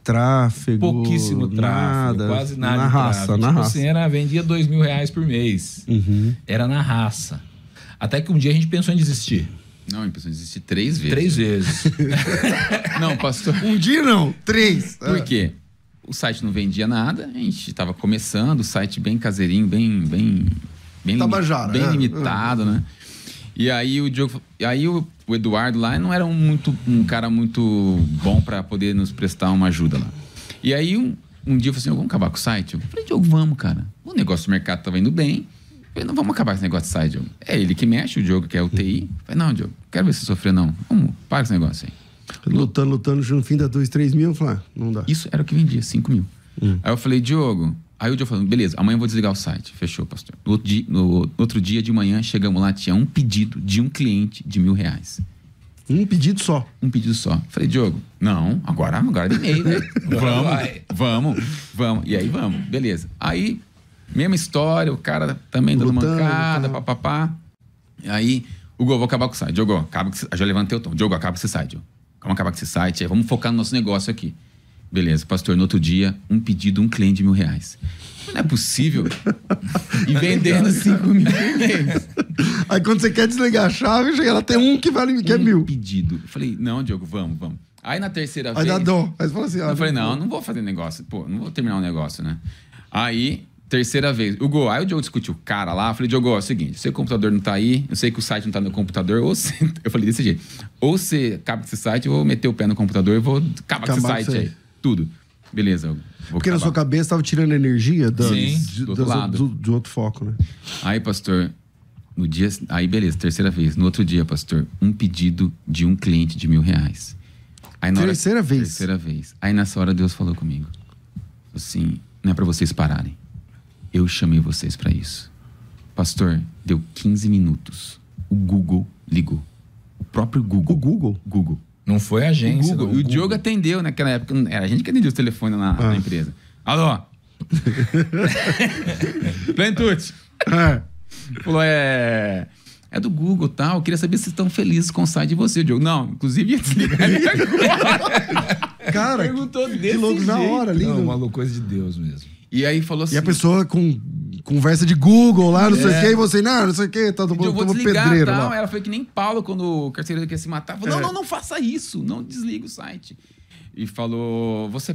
tráfego. Pouquíssimo tráfego, nada, quase nada na de raça, tráfego. na Tipo raça. assim, vendia R$2.000 por mês. Era na raça. Até que um dia a gente pensou em desistir. Não, a gente pensou em desistir 3 vezes. 3 vezes. Não, pastor. Um dia não, 3. Por quê? O site não vendia nada, a gente estava começando, o site bem caseirinho, bem Tabajara, bem limitado, né? E aí o Eduardo lá não era um cara muito bom para poder nos prestar uma ajuda lá. E aí um dia eu falei assim, vamos acabar com o site? Eu falei, Diogo, vamos, cara. O negócio do mercado tava indo bem. Eu falei, não, vamos acabar com esse negócio de site, Diogo. É ele que mexe, o Diogo que é o TI. Eu falei, não, Diogo, quero ver você sofrer, não. Vamos, para esse negócio aí. Lutando, no fim dá 2, 3 mil, eu falei, não dá. Isso era o que vendia, 5 mil. Aí eu falei, Diogo... Aí o Diogo falou, beleza, amanhã eu vou desligar o site. Fechou, pastor. No outro dia de manhã, chegamos lá, tinha um pedido de um cliente de R$1.000. Um pedido só. Um pedido só. Falei, Diogo, não, agora de e-mail, né? Vamos. E aí vamos, beleza. Aí, mesma história, o cara também dando mancada, papapá. E aí, Hugo, vou acabar com o site. Diogo, acaba com esse... Já levantei o tom. Diogo, acaba com esse site. Vamos acabar com esse site. Aí, vamos focar no nosso negócio aqui. Beleza, pastor, no outro dia, um pedido, um cliente de R$1.000. Não é possível. E vendendo 5 mil por mês. Aí quando você quer desligar a chave, chega lá, tem um que vale que é 1.000. Pedido. Eu falei, não, Diogo, vamos. Aí na terceira vez... Aí dá dó. Aí você fala assim... eu falei, não vou fazer negócio. Pô, não vou terminar o negócio, né? Aí, terceira vez. Aí o Diogo discutiu o cara lá. Eu falei, Diogo, é o seguinte, seu computador não tá aí, eu sei que o site não tá no computador, ou você... Eu falei desse jeito. Ou você acaba com esse site, eu vou meter o pé no computador e vou acabar com esse site aí. Tudo. Beleza. Porque na sua cabeça estava tirando energia do outro lado. Do outro foco, né? Aí, pastor, no dia... Aí, beleza, terceira vez. No outro dia, pastor, um pedido de um cliente de R$1.000. Aí, Terceira vez? Terceira vez. Aí, nessa hora, Deus falou comigo. Assim, não é pra vocês pararem. Eu chamei vocês pra isso. Pastor, deu 15 minutos. O Google ligou. O próprio Google. O Google? Google. Não foi a agência. E o Diogo atendeu naquela época. Era a gente que atendia o telefone na empresa. Alô? Plenitude. Falou, é do Google e tal. Eu queria saber se vocês estão felizes com o site de você, Diogo. Não, inclusive ia desligar ele agora. Cara, perguntou desse que louco, jeito. na hora, lindo. Não, uma coisa de Deus mesmo. E aí falou assim... E a pessoa com conversa de Google lá, não sei o quê, e você, não sei o quê, tá eu vou desligar pedreiro tal. lá. Ela foi que nem Paulo quando o carcereiro quer se matar. Falou, não faça isso, não desliga o site. E falou, você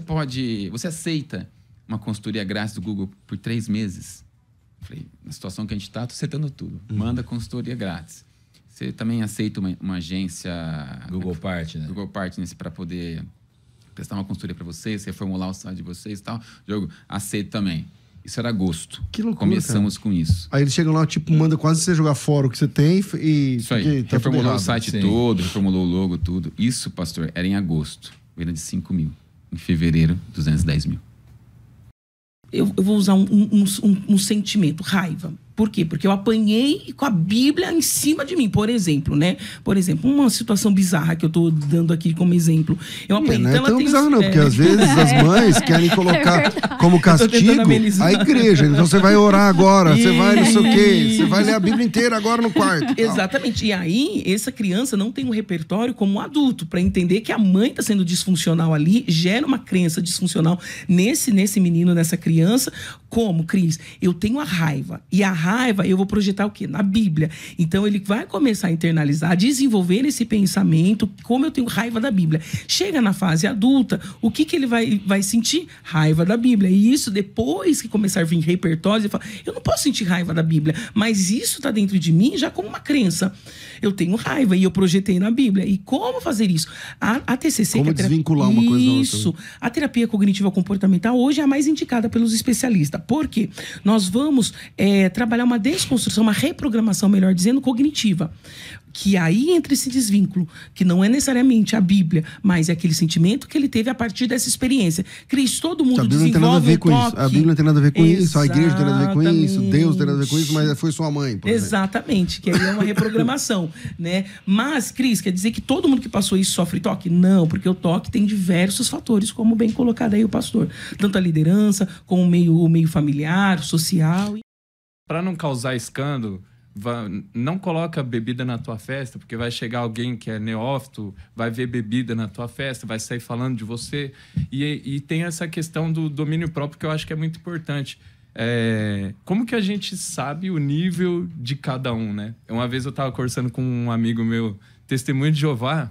aceita uma consultoria grátis do Google por 3 meses? Falei, na situação que a gente tá, tô aceitando tudo. Manda consultoria grátis. Você também aceita uma agência... Google Partner. Google Partner para poder prestar uma consultoria para vocês, reformular o site de vocês e tal. Diogo, aceito também. Isso era agosto. Que loucura, começamos com isso. Aí eles chegam lá, tipo, manda quase você jogar fora o que você tem e... Isso aí. Tá reformulou o site todo, reformulou o logo, tudo. Isso, pastor, era em agosto. Venda de 5 mil. Em fevereiro, 210 mil. Eu vou usar um sentimento, raiva. Por quê? Porque eu apanhei com a Bíblia em cima de mim, por exemplo, né? Por exemplo, uma situação bizarra que eu tô dando aqui como exemplo. Eu apanhei. Não então, é tão bizarro não, porque às vezes as mães querem colocar como castigo a igreja. Então você vai orar agora, você vai não sei o quê, você vai ler a Bíblia inteira agora no quarto. Exatamente. E aí, essa criança não tem um repertório como um adulto, para entender que a mãe tá sendo disfuncional ali, gera uma crença disfuncional nesse menino, nessa criança. Como, Cris? Eu tenho a raiva. E a raiva eu vou projetar o quê? Na Bíblia. Então ele vai começar a internalizar, a desenvolver esse pensamento, como eu tenho raiva da Bíblia. Chega na fase adulta, o que ele vai sentir? Raiva da Bíblia. E isso, depois que começar a vir repertórios, ele fala, eu não posso sentir raiva da Bíblia, mas isso está dentro de mim já como uma crença. Eu tenho raiva e eu projetei na Bíblia. E como fazer isso? A TCC... Como desvincular uma coisa da outra. Isso. A terapia cognitiva comportamental hoje é a mais indicada pelos especialistas. Por quê? Nós vamos trabalhar uma desconstrução, uma reprogramação, melhor dizendo, cognitiva. Que aí entra esse desvínculo, que não é necessariamente a Bíblia, mas é aquele sentimento que ele teve a partir dessa experiência. Cris, todo mundo desenvolve um toque. A Bíblia não tem nada a ver com isso, a igreja não tem nada a ver com isso, Deus não tem nada a ver com isso, mas foi sua mãe. Exatamente, que aí é uma reprogramação, né? Mas, Cris, quer dizer que todo mundo que passou isso sofre toque? Não, porque o toque tem diversos fatores, como bem colocado aí o pastor. Tanto a liderança, como o meio familiar, social. Para não causar escândalo, não coloca bebida na tua festa, porque vai chegar alguém que é neófito, vai ver bebida na tua festa, vai sair falando de você. E tem essa questão do domínio próprio que eu acho que é muito importante. Como que a gente sabe o nível de cada um, né? Uma vez eu estava conversando com um amigo meu, testemunho de Jeová,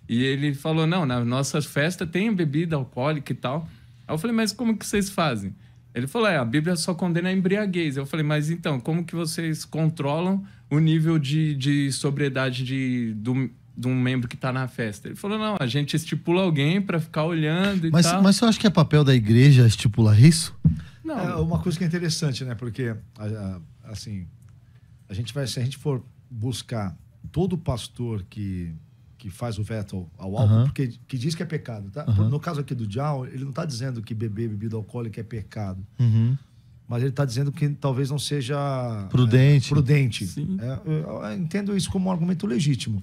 e ele falou, não, na nossa festa tem bebida alcoólica e tal. Aí eu falei, mas como que vocês fazem? Ele falou, a Bíblia só condena a embriaguez. Eu falei, mas então, como que vocês controlam o nível de sobriedade de um membro que está na festa? Ele falou, não, a gente estipula alguém para ficar olhando e tal. Mas você acha que é papel da igreja estipular isso? Não. É uma coisa que é interessante, né? Porque, assim, se a gente for buscar todo pastor que faz o veto ao álcool, porque que diz que é pecado, tá? No caso aqui do Dial, ele não está dizendo que beber bebida alcoólica é pecado. Mas ele está dizendo que talvez não seja prudente. Eu entendo isso como um argumento legítimo.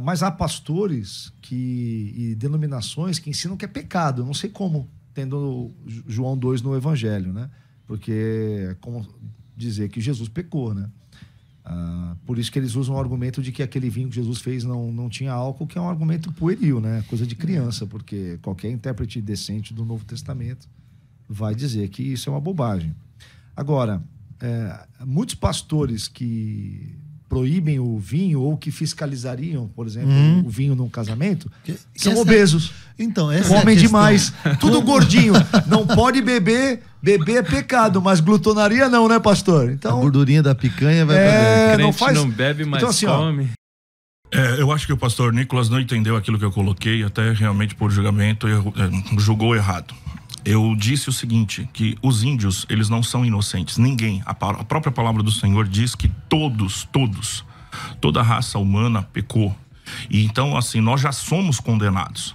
Mas há pastores e denominações que ensinam que é pecado. Eu não sei como, tendo João 2 no Evangelho, né? Porque é como dizer que Jesus pecou, né? Por isso que eles usam o argumento de que aquele vinho que Jesus fez não tinha álcool, que é um argumento pueril, né? Coisa de criança, porque qualquer intérprete decente do Novo Testamento vai dizer que isso é uma bobagem. Agora, muitos pastores que proíbem o vinho ou que fiscalizariam, por exemplo, o vinho num casamento, são obesos. Então, comem demais, tudo gordinho. Não pode beber é pecado, mas glutonaria não, né, pastor? Então, a gordurinha da picanha vai pra dentro. Crente não bebe, mas então, assim, come. Eu acho que o pastor Nicolas não entendeu aquilo que eu coloquei, até realmente por julgamento, julgou errado. Eu disse o seguinte, que os índios, eles não são inocentes, ninguém. A própria palavra do Senhor diz que toda a raça humana pecou. E então, assim, nós já somos condenados.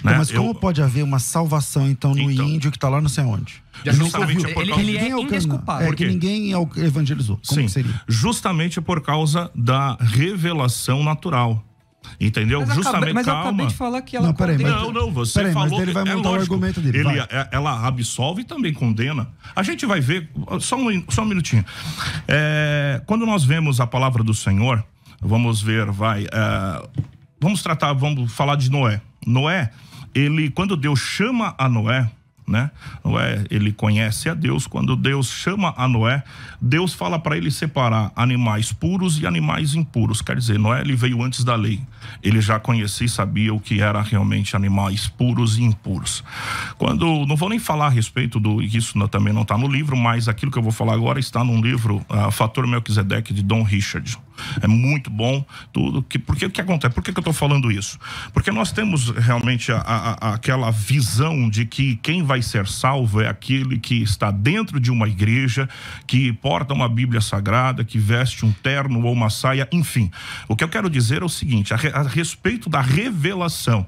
Né? Mas como pode haver uma salvação, então, no índio que está lá não sei onde? Ele é indesculpável. Porque ninguém evangelizou. Como seria? Justamente por causa da revelação natural. Entendeu? Mas eu acabei de falar que ela você falou. Mas ele vai montar o argumento dele. Ela absolve e também condena. A gente vai ver, só um minutinho. Quando nós vemos a palavra do Senhor, vamos ver, vamos falar de Noé. Noé, quando Deus chama a Noé, né? Noé, ele conhece a Deus. Quando Deus chama a Noé, Deus fala para ele separar animais puros e animais impuros. Quer dizer, Noé, ele veio antes da lei. Ele já conhecia e sabia o que era realmente animais puros e impuros. Não vou nem falar a respeito isso também não está no livro, mas aquilo que eu vou falar agora está num livro, Fator Melquisedeque, de Don Richard. É muito bom tudo. Porque o que acontece? Por que eu estou falando isso? Porque nós temos realmente aquela visão de que quem vai ser salvo é aquele que está dentro de uma igreja, que porta uma Bíblia Sagrada, que veste um terno ou uma saia, enfim. O que eu quero dizer é o seguinte, a respeito da revelação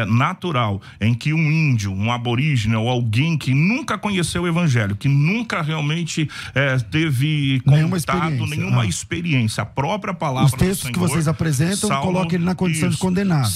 natural, em que um índio, um aborígene ou alguém que nunca conheceu o evangelho, que nunca realmente teve contato, nenhuma experiência, a própria palavra os textos do Senhor, que vocês apresentam, coloca ele na condição de condenado.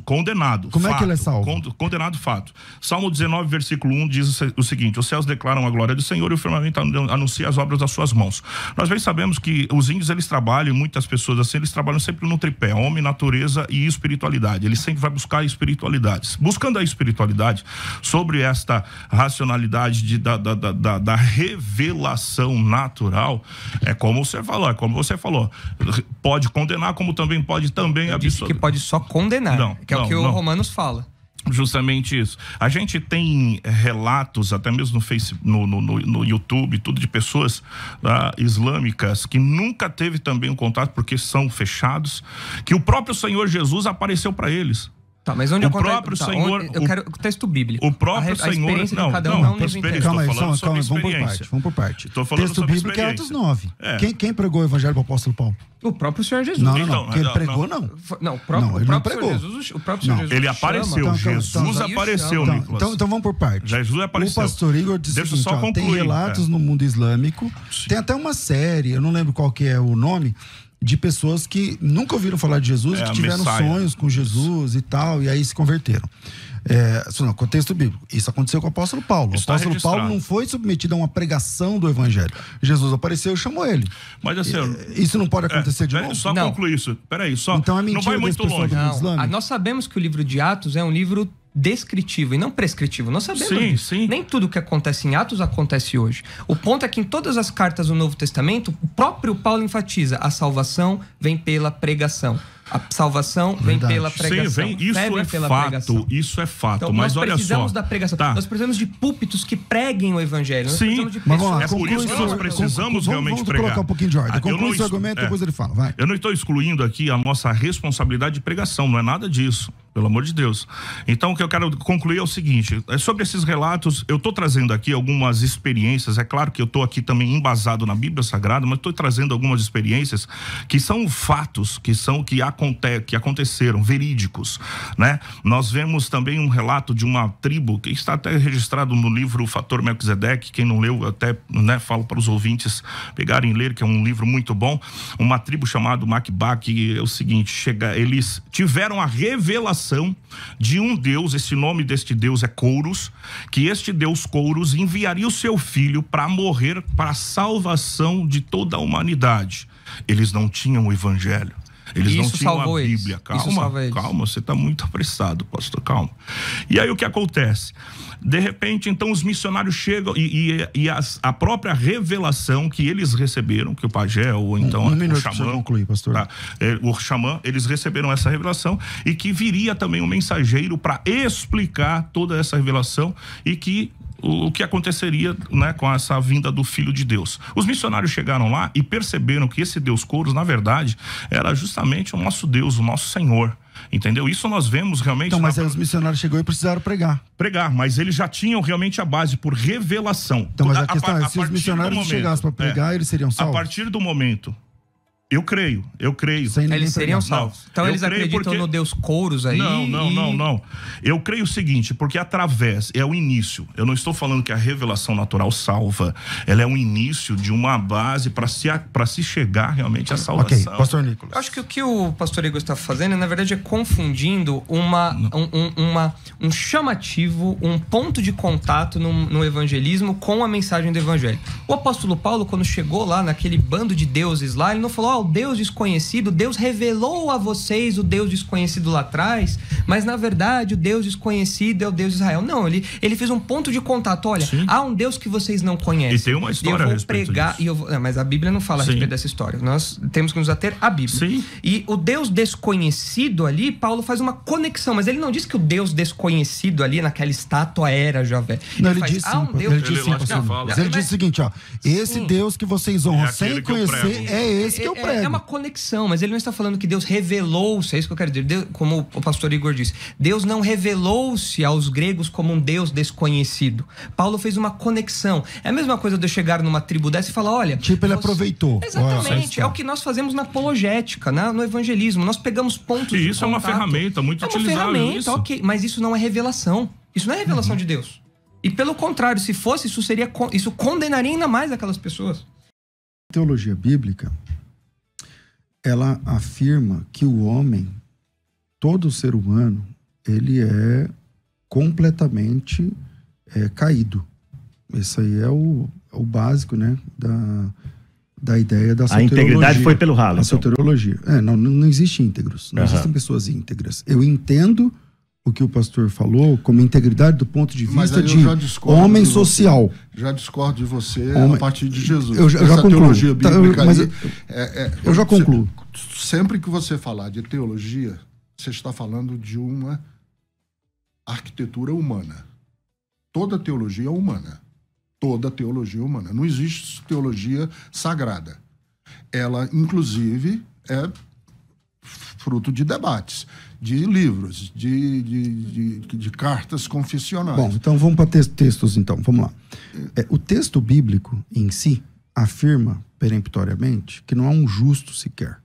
Condenado. Como é que ele é salvo? Condenado, fato. Salmo 19, versículo 1 diz o seguinte: os céus declaram a glória do Senhor e o firmamento anuncia as obras das suas mãos. Nós bem sabemos que os índios, eles trabalham, muitas pessoas assim, eles trabalham sempre no tripé, homem, natureza e espiritualidade. Ele sempre vai buscar espiritualidades. Buscando a espiritualidade, sobre esta racionalidade da revelação natural, como você falou, pode condenar, como também pode absolver. Que pode só condenar, que é o que o Romanos fala. Justamente isso. A gente tem relatos, até mesmo no YouTube, tudo de pessoas islâmicas que nunca teve também um contato, porque são fechados, que o próprio Senhor Jesus apareceu para eles. Tá, mas onde o próprio Senhor... eu quero o texto bíblico. O próprio Senhor... Vamos por parte. Estou falando texto bíblico é Atos 9. Quem pregou o evangelho para o apóstolo Paulo? O próprio Senhor Jesus. Não. Quem pregou, não. Ele não pregou. O próprio Senhor Jesus. Ele apareceu. Jesus apareceu, Nicolas. Então vamos por parte. Jesus apareceu. O pastor Igor disse o seguinte, tem relatos no mundo islâmico, tem até uma série, eu não lembro qual que é o nome, de pessoas que nunca ouviram falar de Jesus, que tiveram sonhos com Jesus e tal, e aí se converteram. no contexto bíblico. Isso aconteceu com o apóstolo Paulo. O apóstolo Paulo não foi submetido a uma pregação do evangelho. Jesus apareceu e chamou ele. Mas assim, isso não pode acontecer de novo? Só concluir isso. Peraí, só. Então é mentira, não vai muito longe. Nós sabemos que o livro de Atos é um livro descritivo e não prescritivo. Nós sabemos sim. Nem tudo que acontece em Atos acontece hoje. O ponto é que em todas as cartas do Novo Testamento, o próprio Paulo enfatiza: a salvação vem pela pregação. A salvação vem pela pregação. Sim, isso é fato. Isso é fato. Então, mas nós olha precisamos só. da pregação. Nós precisamos de púlpitos que preguem o evangelho. Sim, mas é por isso que nós precisamos realmente pregar. Vamos colocar um pouquinho de ordem. Conclui esse argumento, depois ele fala. Vai. Eu não estou excluindo aqui a nossa responsabilidade de pregação. Não é nada disso. Pelo amor de Deus. Então, o que eu quero concluir é o seguinte: sobre esses relatos, eu estou trazendo aqui algumas experiências. É claro que eu estou aqui também embasado na Bíblia Sagrada, mas estou trazendo algumas experiências que são fatos, que aconteceram, verídicos, né? Nós vemos também um relato de uma tribo que está até registrado no livro Fator Melquisedeque. Quem não leu, até, né, falo para os ouvintes pegarem e ler, que é um livro muito bom. Uma tribo chamada Macbá, que é o seguinte: eles tiveram a revelação de um Deus. Esse nome deste Deus é Couros, que este Deus Couros enviaria o seu filho para morrer para a salvação de toda a humanidade. Eles não tinham o evangelho. Eles não tinham a Bíblia. Calma, você está muito apressado, pastor, calma. E aí o que acontece? De repente, então, os missionários chegam e a própria revelação que eles receberam, que o pajé ou então o xamã, concluir, pastor. O xamã, eles receberam essa revelação, e que viria também um mensageiro para explicar toda essa revelação, e que o que aconteceria, né, com essa vinda do Filho de Deus. Os missionários chegaram lá e perceberam que esse Deus Couros, na verdade, era justamente o nosso Deus, o nosso Senhor. Entendeu? Isso nós vemos realmente... Então, mas aí os missionários chegaram e precisaram pregar. Mas eles já tinham realmente a base por revelação. Então, mas a questão é, se os missionários chegassem para pregar, eles seriam salvos? A partir do momento... Eu creio. Eles seriam salvos. Então eles acreditam no Deus Couros aí? Não. Eu creio o seguinte, porque é o início. Eu não estou falando que a revelação natural salva. Ela é o início de uma base para se chegar realmente à salvação. Ok, pastor Nicolas. Eu acho que o que o pastor Igor está fazendo, na verdade, é confundindo um chamativo, um ponto de contato no evangelismo com a mensagem do evangelho. O apóstolo Paulo, quando chegou lá naquele bando de deuses lá, ele não falou: o Deus desconhecido, Deus revelou a vocês o Deus desconhecido lá atrás, mas na verdade o Deus desconhecido é o Deus de Israel. Não, ele fez um ponto de contato. Olha, há um Deus que vocês não conhecem. E tem uma história a respeito disso. Mas a Bíblia não fala a respeito dessa história. Nós temos que nos ater à Bíblia. Sim. E o Deus desconhecido ali, Paulo faz uma conexão, mas ele não diz que o Deus desconhecido ali naquela estátua era Javé. Ele diz o seguinte, ó: esse Deus que vocês honram sem conhecer é esse que eu prego. É uma conexão, mas ele não está falando que Deus revelou-se, é isso que eu quero dizer. Deus, como o pastor Igor disse, Deus não revelou-se aos gregos como um Deus desconhecido. Paulo fez uma conexão. É a mesma coisa de eu chegar numa tribo dessa e falar: olha... ele aproveitou. Exatamente, é o que nós fazemos na apologética, no evangelismo. Nós pegamos pontos de isso contato. É uma ferramenta muito utilizável. É uma ferramenta, ok, mas isso não é revelação. Isso não é revelação de Deus. E pelo contrário, se fosse, isso condenaria ainda mais aquelas pessoas. A teologia bíblica, ela afirma que o homem, todo ser humano, ele é completamente caído. Esse aí é o básico, né, da ideia da soteriologia. A integridade foi pelo ralo. A soteriologia. Não existe íntegros. Não existem pessoas íntegras. Eu entendo o que o pastor falou como integridade do ponto de vista de homem social. Já discordo de você a partir de Jesus. Eu já concluo. Teologia bíblica eu já concluo. Sempre que você falar de teologia, você está falando de uma arquitetura humana. Toda teologia é humana. Toda teologia é humana. Não existe teologia sagrada. Ela, inclusive, é fruto de debates, de livros, de cartas confessionais. Bom, então vamos para textos, então. Vamos lá. O texto bíblico em si afirma peremptoriamente que não há um justo sequer.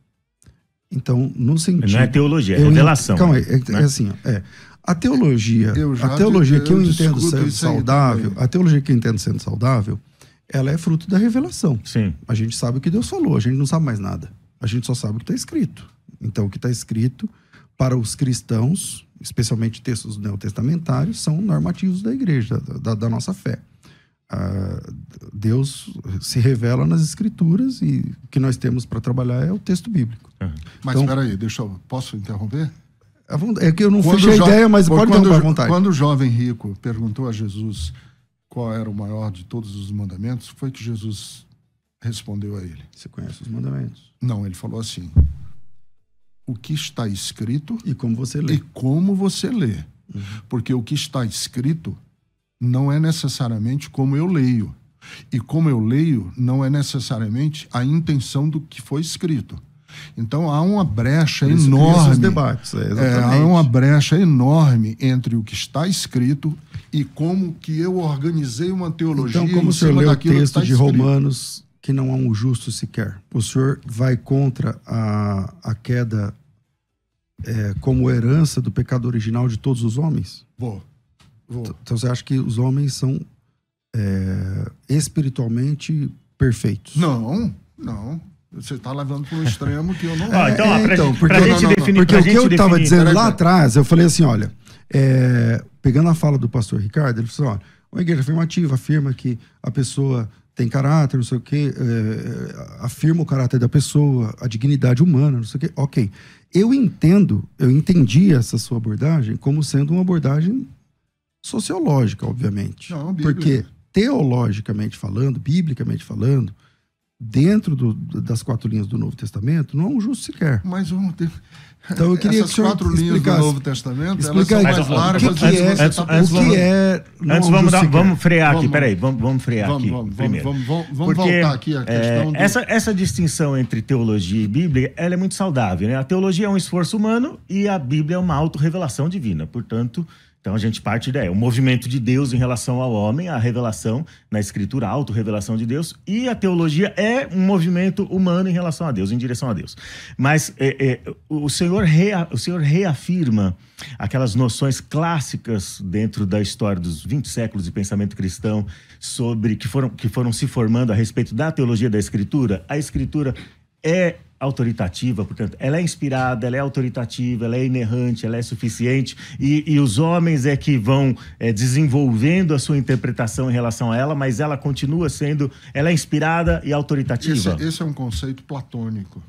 Então, no sentido... Não é teologia, é revelação. Calma aí, é assim, a teologia que eu entendo sendo saudável, a teologia que eu entendo sendo saudável, ela é fruto da revelação. Sim. A gente sabe o que Deus falou, a gente não sabe mais nada. A gente só sabe o que está escrito. Então, o que está escrito para os cristãos especialmente textos neotestamentários, são normativos da igreja, da nossa fé. Deus se revela nas escrituras e o que nós temos para trabalhar é o texto bíblico. Mas espera aí, posso interromper? É que eu não fechei a ideia, mas pode interromper à vontade. Quando o jovem rico perguntou a Jesus qual era o maior de todos os mandamentos, foi que Jesus respondeu a ele. Você conhece os mandamentos? Não, ele falou assim: o que está escrito e como você lê. Porque o que está escrito não é necessariamente como eu leio. E como eu leio não é necessariamente a intenção do que foi escrito. Então há uma brecha enorme. Os debates, há uma brecha enorme entre o que está escrito e como que eu organizei uma teologia. Então, como o senhor leu o texto de Romanos, que não há um justo sequer, o senhor vai contra a queda como herança do pecado original de todos os homens? Vou. Então você acha que os homens são espiritualmente perfeitos? Não. Você está levando para um extremo que eu não... Porque o que eu estava dizendo lá atrás, eu falei assim, olha, pegando a fala do pastor Ricardo, ele falou assim, olha, uma igreja afirmativa afirma que a pessoa tem caráter, não sei o quê, afirma o caráter da pessoa, a dignidade humana, não sei o quê. Ok. Eu entendi essa sua abordagem como sendo uma abordagem sociológica, obviamente. Não, porque teologicamente falando, biblicamente falando, dentro das 4 linhas do Novo Testamento, não há um justo sequer. Mas então eu queria essas 4 linhas do Novo Testamento, elas são mais largas. Vamos frear aqui, peraí, vamos frear aqui primeiro. Vamos voltar aqui à questão essa distinção entre teologia e Bíblia, ela é muito saudável, né? A teologia é um esforço humano e a Bíblia é uma autorrevelação divina, portanto... Então a gente parte daí, o movimento de Deus em relação ao homem, a revelação na Escritura, a autorrevelação de Deus, e a teologia é um movimento humano em relação a Deus, em direção a Deus. Mas o Senhor reafirma aquelas noções clássicas dentro da história dos 20 séculos de pensamento cristão sobre que foram se formando a respeito da teologia da Escritura. A Escritura é autoritativa, portanto, ela é inspirada, ela é autoritativa, ela é inerrante, ela é suficiente, e os homens é que vão desenvolvendo a sua interpretação em relação a ela, mas ela continua sendo, ela é inspirada e autoritativa. Esse é um conceito platônico.